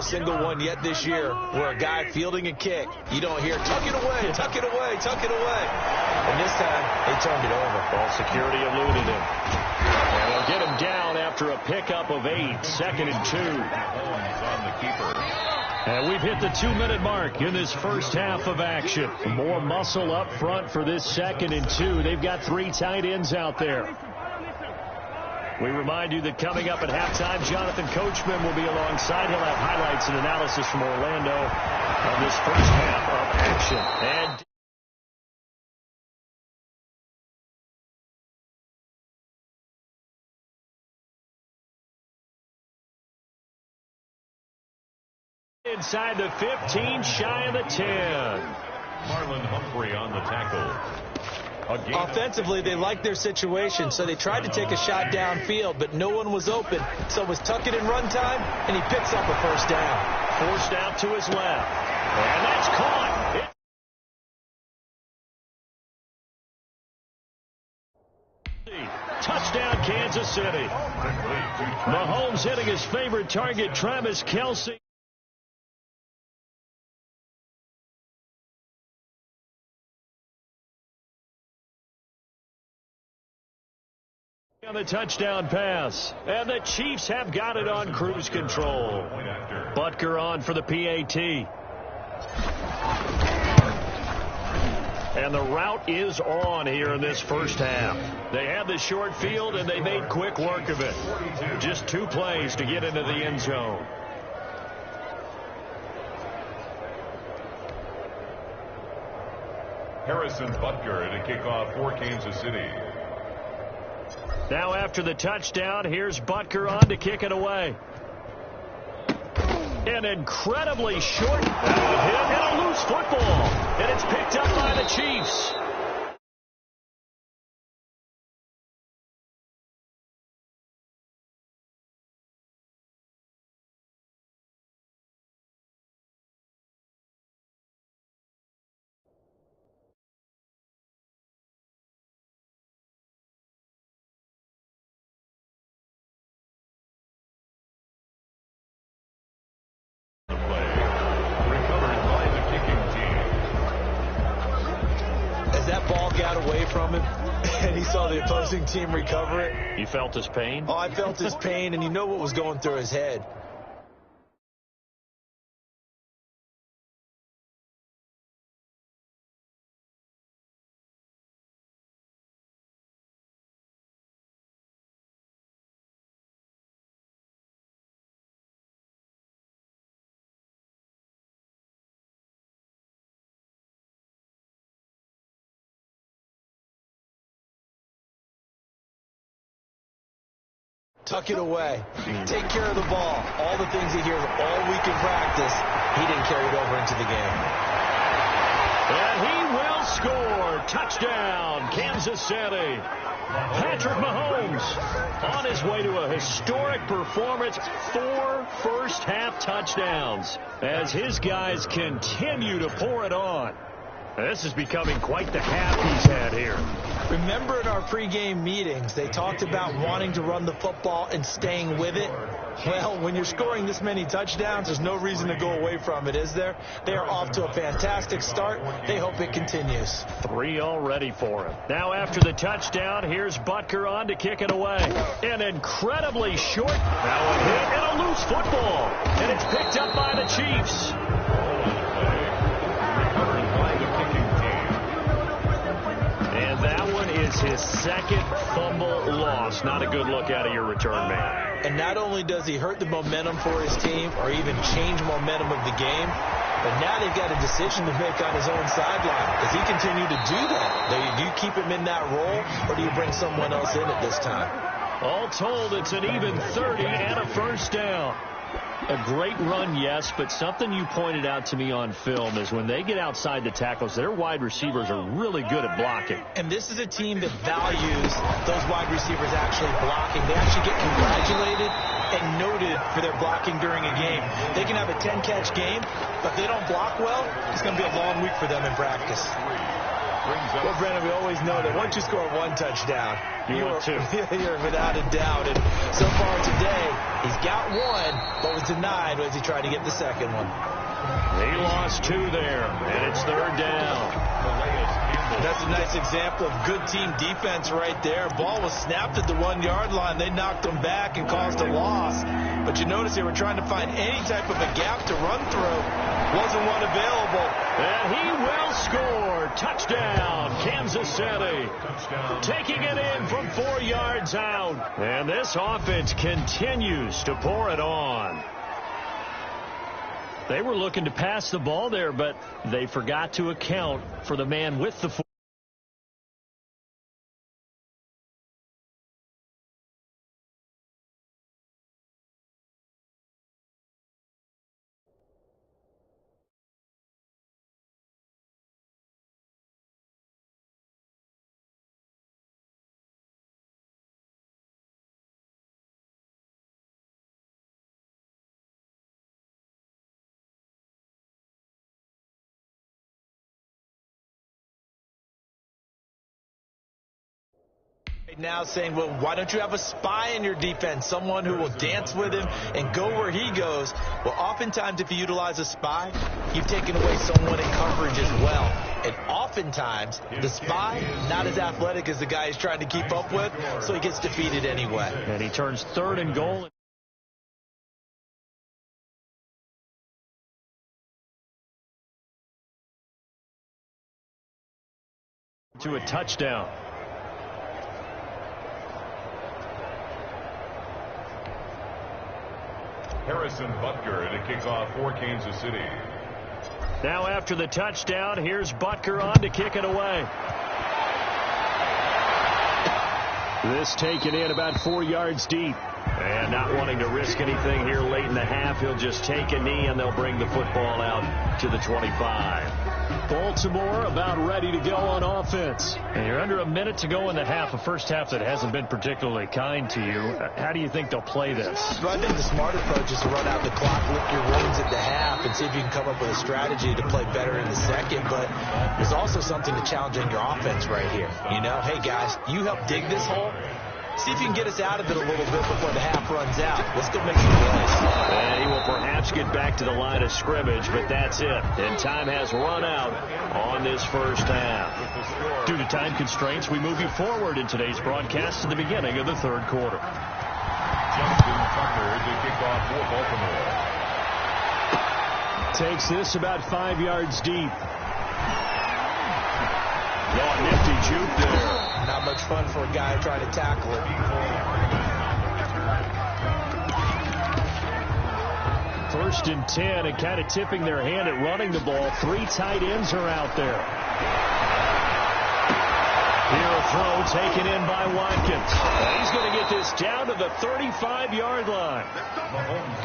a single one yet this year where a guy fielding a kick, you don't hear, tuck it away, tuck it away, tuck it away. And this time, they turned it over. Ball security eluded him. And they'll get him down after a pickup of 8, 2nd and 2. On the keeper. And we've hit the 2-minute mark in this first half of action. More muscle up front for this 2nd and 2. They've got 3 tight ends out there. We remind you that coming up at halftime, Jonathan Coachman will be alongside. He'll have highlights and analysis from Orlando on this first half of action. And inside the 15, shy of the 10. Marlon Humphrey on the tackle. Offensively, they liked their situation, so they tried to take a shot downfield, but no one was open. So it was tuck it in run time, and he picks up a first down. Forced out to his left. And that's caught. Touchdown, Kansas City. Mahomes hitting his favorite target, Travis Kelce. On the touchdown pass, and the Chiefs have got it on cruise control. Butker on for the PAT. And the route is on here in this first half. They had the short field, and they made quick work of it. Just 2 plays to get into the end zone. Harrison Butker to kick off for Kansas City. Now after the touchdown, here's Butker on to kick it away. An incredibly short hit and a loose football. And it's picked up by the Chiefs. Away from him, and he saw the opposing team recover it. You felt his pain? Oh, I felt his pain, and you know what was going through his head. Tuck it away. Take care of the ball. All the things he hears all week in practice, he didn't carry it over into the game. And he will score. Touchdown, Kansas City. Patrick Mahomes on his way to a historic performance. 4 first-half touchdowns as his guys continue to pour it on. This is becoming quite the half he's had here. Remember in our pregame meetings, they talked about wanting to run the football and staying with it. Well, when you're scoring this many touchdowns, there's no reason to go away from it, is there? They are off to a fantastic start. They hope it continues. 3 already for him. Now after the touchdown, here's Butker on to kick it away. An incredibly short, now a hit and a loose football. And it's picked up by the Chiefs. And that one is his 2nd fumble loss. Not a good look out of your return man. And not only does he hurt the momentum for his team or even change momentum of the game, but now they've got a decision to make on his own sideline. Does he continue to do that? Do you keep him in that role, or do you bring someone else in at this time? All told, it's an even 30 and a first down. A great run, yes, but something you pointed out to me on film is when they get outside the tackles, their wide receivers are really good at blocking. And this is a team that values those wide receivers actually blocking. They actually get congratulated and noted for their blocking during a game. They can have a 10-catch game, but if they don't block well, it's going to be a long week for them in practice. Well, Brandon, we always know that once you score one touchdown, you're without a doubt. And so far today, he's got one, but was denied as he tried to get the second one. He lost 2 there, and it's 3rd down. That's a nice example of good team defense right there. Ball was snapped at the 1-yard line. They knocked him back and caused a loss. But you notice they were trying to find any type of a gap to run through. Wasn't one available. And he will score. Touchdown, Kansas City. Taking it in from 4 yards out. And this offense continues to pour it on. They were looking to pass the ball there, but they forgot to account for the man with the football. Now saying, well, why don't you have a spy in your defense, someone who will dance with him and go where he goes? Well, oftentimes if you utilize a spy, you've taken away someone in coverage as well. And oftentimes the spy, not as athletic as the guy he's trying to keep up with, so he gets defeated anyway. And he turns 3rd and goal. To a touchdown. Harrison Butker to kick off for Kansas City. Now after the touchdown, here's Butker on to kick it away. This taken in about 4 yards deep. And not wanting to risk anything here late in the half, he'll just take a knee and they'll bring the football out to the 25. Baltimore about ready to go on offense. And you're under a minute to go in the half, a first half that hasn't been particularly kind to you. How do you think they'll play this? Well, I think the smart approach is to run out the clock, lick your wounds at the half, and see if you can come up with a strategy to play better in the second. But there's also something to challenge in your offense right here. You know, hey, guys, you help dig this hole. See if you can get us out of it a little bit before the half runs out. Let's go make some plays. And he will perhaps get back to the line of scrimmage, but that's it. And time has run out on this first half. Due to time constraints, we move you forward in today's broadcast to the beginning of the 3rd quarter. Justin Tucker to kick off for Baltimore. Takes this about 5 yards deep. Oh, nifty juke there. Not much fun for a guy trying to tackle it. 1st and 10, and kind of tipping their hand at running the ball. 3 tight ends are out there. Here a throw taken in by Watkins. He's going to get this down to the 35-yard line.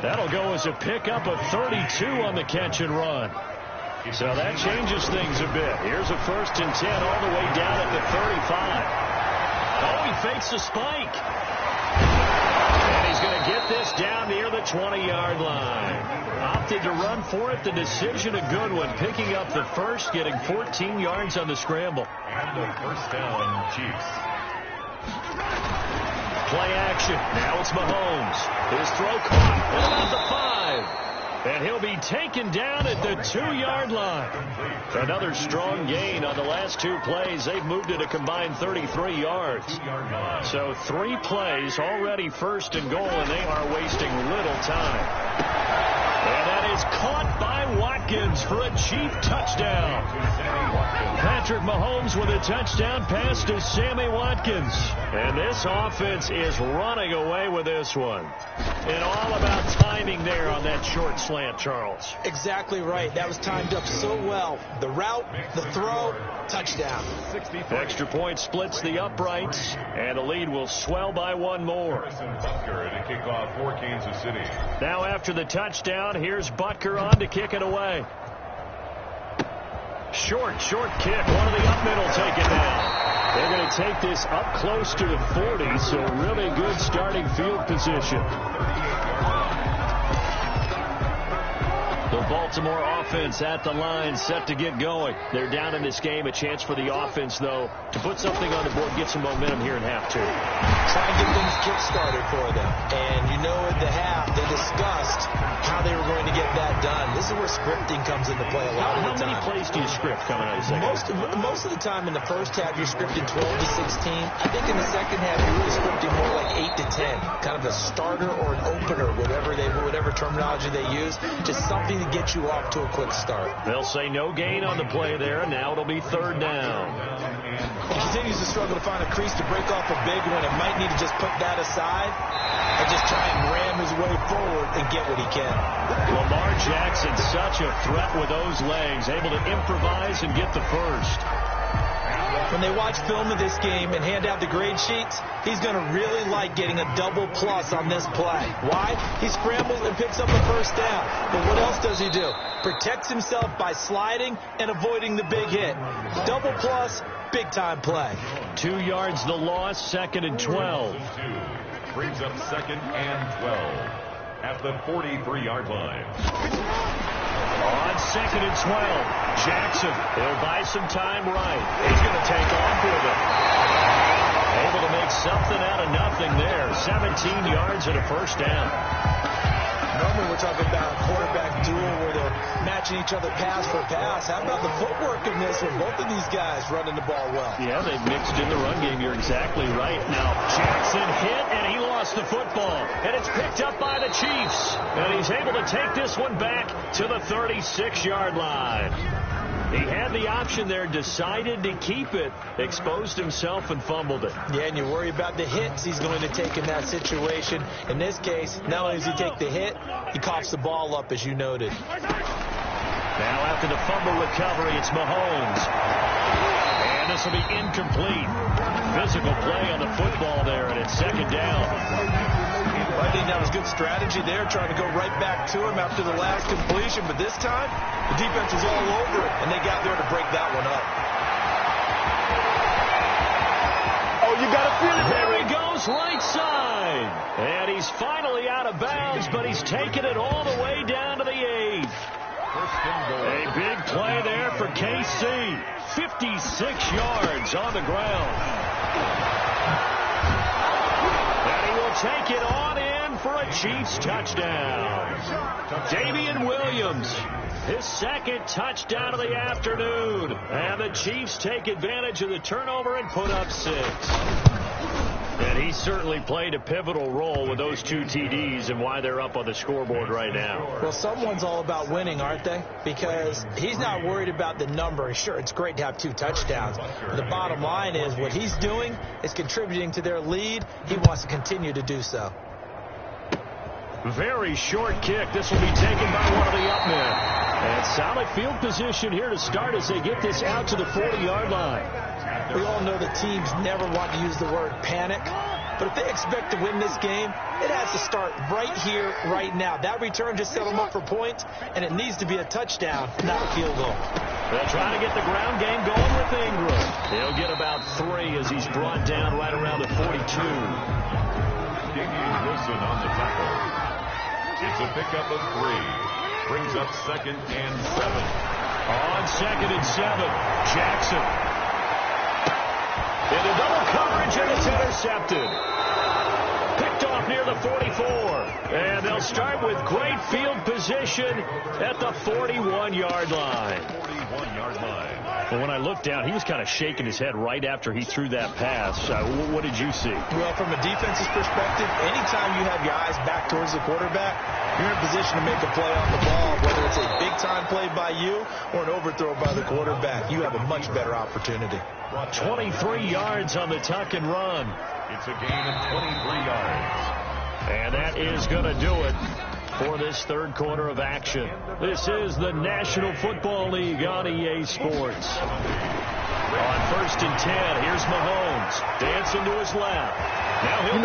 That'll go as a pickup of 32 on the catch and run. So that changes things a bit. Here's a 1st and 10 all the way down at the 35. Oh, he fakes the spike. And he's going to get this down near the 20-yard line. Opted to run for it. The decision a good one. Picking up the first, getting 14 yards on the scramble. And the 1st down, Chiefs. Play action. Now it's Mahomes. His throw caught at about the 5. And he'll be taken down at the 2-yard line. Another strong gain on the last 2 plays. They've moved it a combined 33 yards. So 3 plays already 1st and goal, and they are wasting little time. And that is caught by Watkins for a Chief touchdown. Patrick Mahomes with a touchdown pass to Sammy Watkins. And this offense is running away with this one. And all about timing there on that short slant, Charles. Exactly right. That was timed up so well. The route, the throw, touchdown. Extra point splits the uprights, and the lead will swell by 1 more. Butker to kick off for Kansas City. Now after the touchdown, here's Butker on to kick it away. Short kick. One of the up middle taken down. They're going to take this up close to the 40, so really good starting field position. The Baltimore offense at the line, set to get going. They're down in this game. A chance for the offense, though, to put something on the board, get some momentum here in half two. Try and get things kick-started for them. And you know at the half, they discussed how they were going to get that done. This is where scripting comes into play a lot of the time. How many plays do you script coming out of the second? Most of the time in the first half, you're scripting 12 to 16. I think in the second half, you're really scripting more like 8 to 10. Kind of a starter or an opener, whatever terminology they use. Just something to get you off to a quick start. They'll say no gain on the play there, and now it'll be third down. He continues to struggle to find a crease to break off a big one. It might need to just put that aside and just try and ram his way forward and get what he can. Lamar Jackson, such a threat with those legs, able to improvise and get the first. When they watch film of this game and hand out the grade sheets, he's going to really like getting a double plus on this play. Why? He scrambles and picks up a first down. But what else does he do? Protects himself by sliding and avoiding the big hit. Double plus, big-time play. 2 yards the loss, 2nd and 12. Brings up 2nd and 12 at the 43-yard line. On 2nd and 12, Jackson, he'll buy some time right. He's going to take off with it. Able to make something out of nothing there. 17 yards and a first down. Normally we're talking about a quarterback duel where they're matching each other pass for pass. How about the footwork in this with both of these guys running the ball well? Yeah, they've mixed in the run game. You're exactly right. Now, Jackson hit, and he lost the football. And it's picked up by the Chiefs. And he's able to take this one back to the 36-yard line. He had the option there, decided to keep it, exposed himself and fumbled it. Yeah, and you worry about the hits he's going to take in that situation. In this case, not only does he take the hit, he coughs the ball up, as you noted. Now after the fumble recovery, it's Mahomes. And this will be incomplete. Physical play on the football there, and it's 2nd down. I think that was good strategy there, trying to go right back to him after the last completion. But this time, the defense was all over it, and they got there to break that one up. Oh, you got to feel it. There he goes, right side. And he's finally out of bounds, but he's taken it all the way down to the 8. A big play there for KC. 56 yards on the ground. And he will take it on in for a Chiefs touchdown. Damian Williams, his 2nd touchdown of the afternoon. And the Chiefs take advantage of the turnover and put up 6. And he certainly played a pivotal role with those 2 TDs and why they're up on the scoreboard right now. Well, someone's all about winning, aren't they? Because he's not worried about the number. Sure, it's great to have 2 touchdowns. But the bottom line is what he's doing is contributing to their lead. He wants to continue to do so. Very short kick. This will be taken by one of the up men. And solid field position here to start as they get this out to the 40-yard line. We all know the teams never want to use the word panic, but if they expect to win this game, it has to start right here, right now. That return just set them up for points, and it needs to be a touchdown, not a field goal. They'll try to get the ground game going with Ingram. He'll get about 3 as he's brought down right around the 42. Wilson on the tackle. It's a pickup of 3. Brings up 2nd and 7. On 2nd and 7, Jackson. Into double coverage, and it's intercepted. Picked off near the 44. And they'll start with great field position at the 41-yard line. 41-yard line. But when I looked down, he was kind of shaking his head right after he threw that pass. What did you see? Well, from a defense's perspective, anytime you have your eyes back towards the quarterback, you're in position to make a play on the ball, whether it's a big-time play by you or an overthrow by the quarterback. You have a much better opportunity. 23 yards on the tuck and run. It's a gain of 23 yards. And that is going to do it for this 3rd quarter of action. This is the National Football League on EA Sports. On 1st and 10, here's Mahomes. Dancing to his left. Now he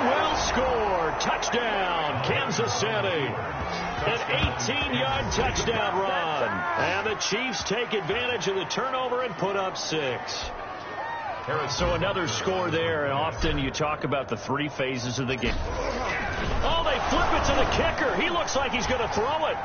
will score. Touchdown, Kansas City. An 18-yard touchdown run. And the Chiefs take advantage of the turnover and put up 6. So another score there, and often you talk about the 3 phases of the game. Oh, they flip it to the kicker. He looks like he's going to throw it.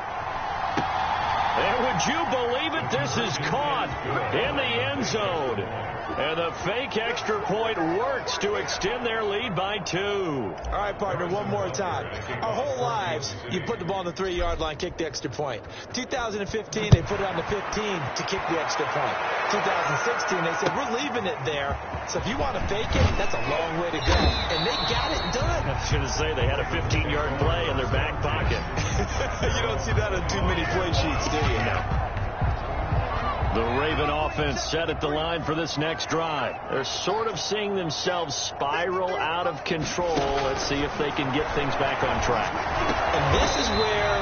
And would you believe it? This is caught in the end zone. And the fake extra point works to extend their lead by 2. All right, partner, one more time. Our whole lives, you put the ball on the 3-yard line, kick the extra point. 2015, they put it on the 15 to kick the extra point. 2016, they said, we're leaving it there. So if you want to fake it, that's a long way to go. And they got it done. I was going to say, they had a 15-yard play in their back pocket. You don't see that on too many play sheets, do you? No. The Raven offense set at the line for this next drive. They're sort of seeing themselves spiral out of control. Let's see if they can get things back on track. And this is where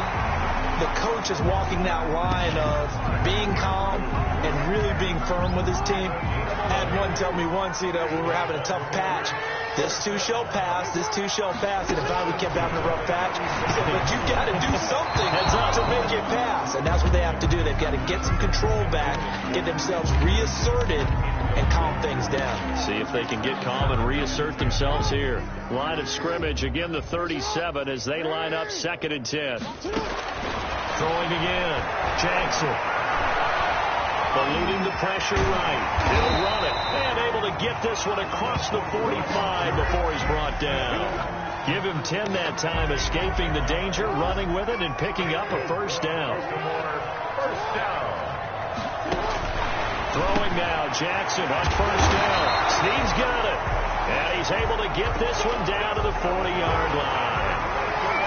the coach is walking that line of being calm and really being firm with his team. I had one tell me once, when we were having a tough patch, this too shall pass, this too shall pass. And if we kept having a rough patch, he said, but you got to do something to make it pass. And that's what they have to do. They've got to get some control back, get themselves reasserted, and calm things down. See if they can get calm and reassert themselves here. Line of scrimmage, again the 37 as they line up 2nd and 10. Throwing again. Jackson. Eluding the pressure right. He'll run it. And able to get this one across the 45 before he's brought down. Give him 10 that time, escaping the danger, running with it, and picking up a first down. Throwing now. Jackson on first down. Snead's got it. And he's able to get this one down to the 40-yard line.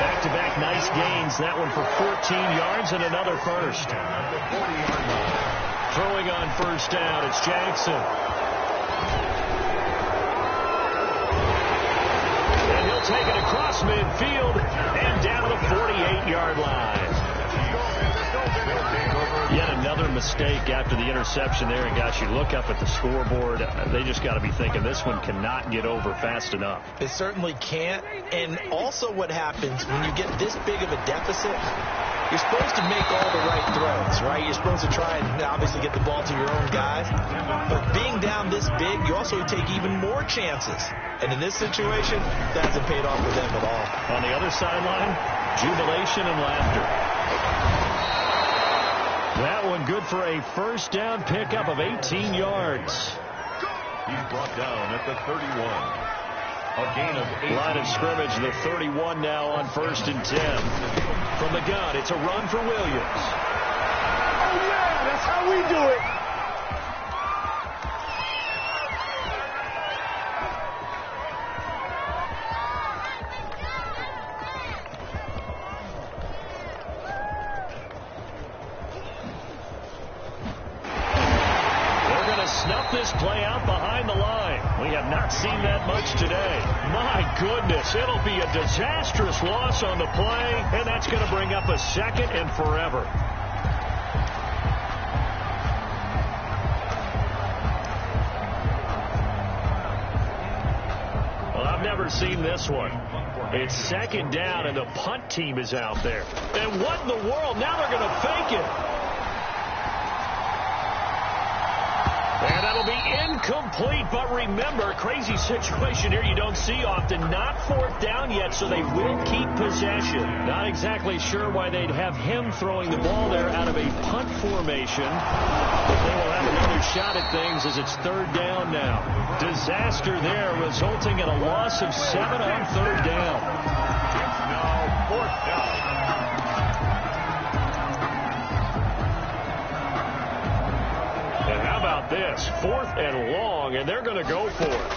Back-to-back nice gains. That one for 14 yards and another first. Throwing on first down, it's Jackson. And he'll take it across midfield and down to the 48-yard line. Yet another mistake after the interception there, and gosh, you look up at the scoreboard, they just got to be thinking this one cannot get over fast enough. It certainly can't. And also what happens when you get this big of a deficit, you're supposed to make all the right throws, right? You're supposed to try and obviously get the ball to your own guys. But being down this big, you also take even more chances. And in this situation, that hasn't paid off for them at all. On the other sideline, jubilation and laughter. That one good for a first down pickup of 18 yards. He's brought down at the 31. A gain of 8. Line of scrimmage, the 31 now on 1st and 10. From the gun, it's a run for Williams. Oh, yeah, that's how we do it. Snuff this play out behind the line. We have not seen that much today. My goodness, it'll be a disastrous loss on the play, and that's going to bring up a 2nd and forever. Well, I've never seen this one. It's 2nd down, and the punt team is out there. And what in the world? Now they're going to fake it. And that'll be incomplete, but remember, crazy situation here you don't see often. Not 4th down yet, so they will keep possession. Not exactly sure why they'd have him throwing the ball there out of a punt formation. But they will have another shot at things as it's 3rd down now. Disaster there, resulting in a loss of 7 on 3rd down. It's now 4th down. This 4th and long, and they're going to go for it.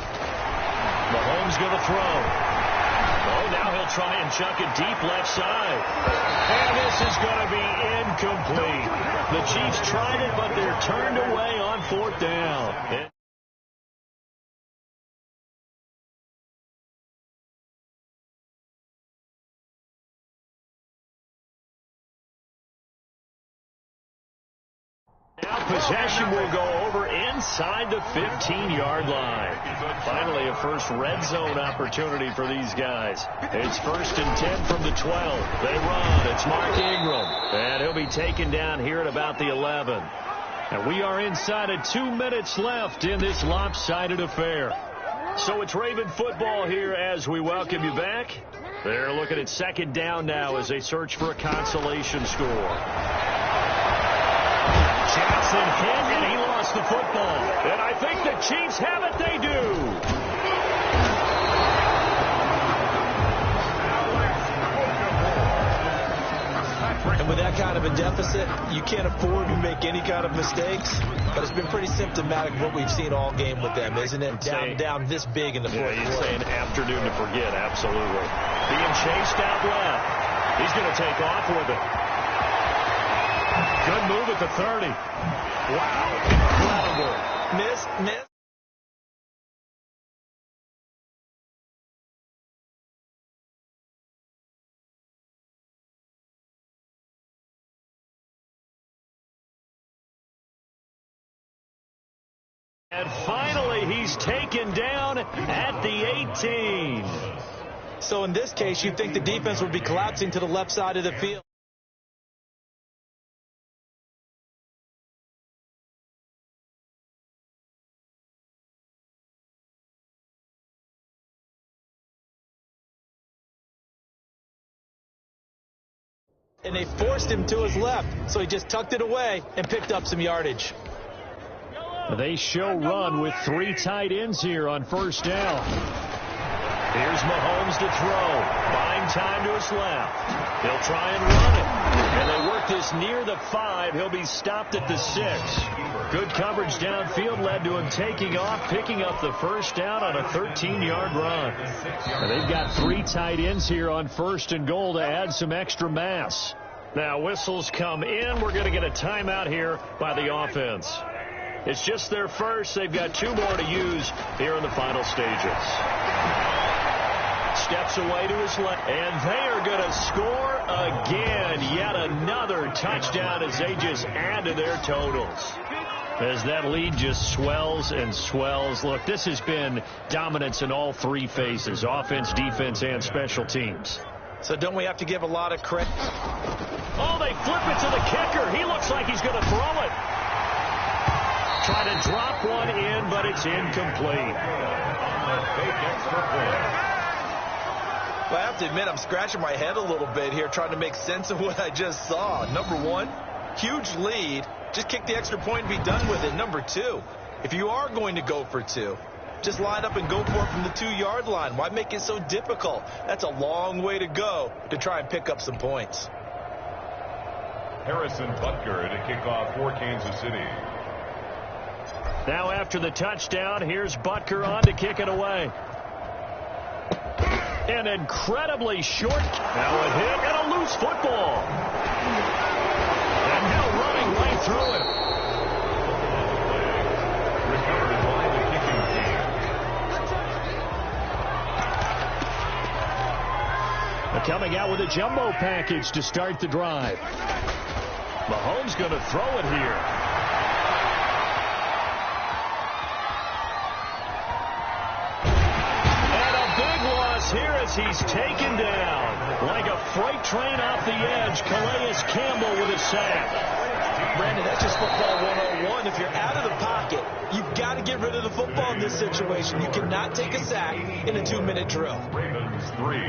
Mahomes going to throw. Oh, now he'll try and chuck it deep left side. And this is going to be incomplete. The Chiefs tried it, but they're turned away on 4th down. Now possession will go over inside the 15-yard line. Finally, a first red zone opportunity for these guys. It's 1st and 10 from the 12. They run. It's Mark Ingram. And he'll be taken down here at about the 11. And we are inside of 2 minutes left in this lopsided affair. So it's Raven football here as we welcome you back. They're looking at 2nd down now as they search for a consolation score. Jackson hit, and he lost the football. And I think the Chiefs have it. They do. And with that kind of a deficit, you can't afford to make any kind of mistakes. But it's been pretty symptomatic of what we've seen all game with them, isn't it? Down this big in the fourth quarter. You'd say an afternoon to forget, absolutely. Being chased out left. He's going to take off with it. Good move at the 30. Wow, incredible. Miss. And finally, he's taken down at the 18. So in this case, you'd think the defense would be collapsing to the left side of the field. And they forced him to his left, so he just tucked it away and picked up some yardage. They show run with 3 tight ends here on first down. Here's Mahomes to throw. Buying time to his left. He'll try and run it. And they work this near the 5. He'll be stopped at the 6. Good coverage downfield led to him taking off, picking up the first down on a 13-yard run. And they've got 3 tight ends here on first and goal to add some extra mass. Now whistles come in. We're going to get a timeout here by the offense. It's just their first. They've got 2 more to use here in the final stages. Steps away to his left. And they are going to score again. Yet another touchdown as they just add to their totals. As that lead just swells and swells. Look, this has been dominance in all 3 phases. Offense, defense, and special teams. So don't we have to give a lot of credit? Oh, they flip it to the kicker. He looks like he's going to throw it. Try to drop one in, but it's incomplete. Well, I have to admit, I'm scratching my head a little bit here trying to make sense of what I just saw. Number 1, huge lead. Just kick the extra point and be done with it. Number 2, if you are going to go for 2, just line up and go for it from the 2-yard line. Why make it so difficult? That's a long way to go to try and pick up some points. Harrison Butker to kick off for Kansas City. Now after the touchdown, here's Butker on to kick it away. An incredibly short. Now a hit and a loose football. And now running right through it. Recovered by the kicking team. They're coming out with a jumbo package to start the drive. Mahomes going to throw it here. Here as he's taken down like a freight train off the edge. Calais Campbell with a sack. Brandon, that's just football 101. If you're out of the pocket, you've got to get rid of the football in this situation. You cannot take a sack in a 2-minute drill. Ravens 3.